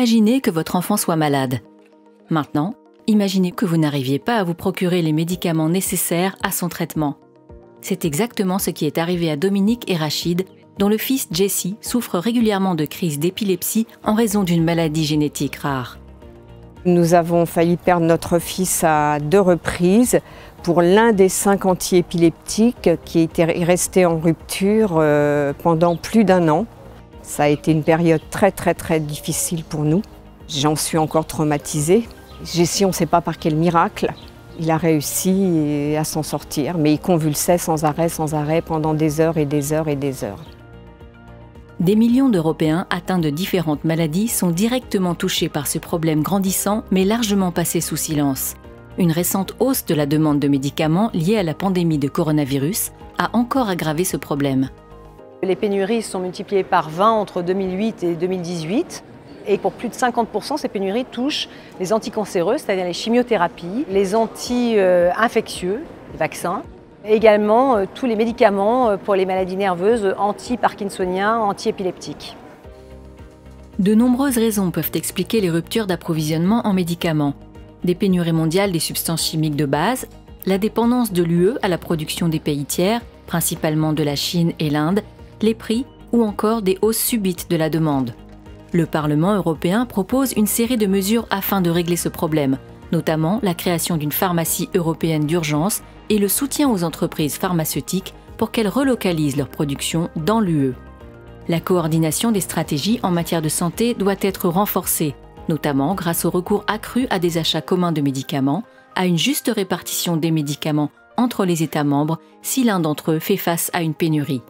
Imaginez que votre enfant soit malade. Maintenant, imaginez que vous n'arriviez pas à vous procurer les médicaments nécessaires à son traitement. C'est exactement ce qui est arrivé à Dominique et Rachid, dont le fils Jesse souffre régulièrement de crises d'épilepsie en raison d'une maladie génétique rare. Nous avons failli perdre notre fils à 2 reprises pour l'un des 5 antiépileptiques qui était resté en rupture pendant plus d'1 an. Ça a été une période très difficile pour nous. J'en suis encore traumatisée. Jesse, on ne sait pas par quel miracle, il a réussi à s'en sortir, mais il convulsait sans arrêt pendant des heures et des heures et des heures. Des millions d'Européens atteints de différentes maladies sont directement touchés par ce problème grandissant mais largement passé sous silence. Une récente hausse de la demande de médicaments liée à la pandémie de coronavirus a encore aggravé ce problème. Les pénuries se sont multipliées par 20 entre 2008 et 2018. Et pour plus de 50%, ces pénuries touchent les anticancéreux, c'est-à-dire les chimiothérapies, les anti-infectieux, les vaccins, et également tous les médicaments pour les maladies nerveuses anti-parkinsoniens, anti-épileptiques. De nombreuses raisons peuvent expliquer les ruptures d'approvisionnement en médicaments. Des pénuries mondiales des substances chimiques de base, la dépendance de l'UE à la production des pays tiers, principalement de la Chine et l'Inde, les prix ou encore des hausses subites de la demande. Le Parlement européen propose une série de mesures afin de régler ce problème, notamment la création d'une pharmacie européenne d'urgence et le soutien aux entreprises pharmaceutiques pour qu'elles relocalisent leur production dans l'UE. La coordination des stratégies en matière de santé doit être renforcée, notamment grâce au recours accru à des achats communs de médicaments, à une juste répartition des médicaments entre les États membres si l'un d'entre eux fait face à une pénurie.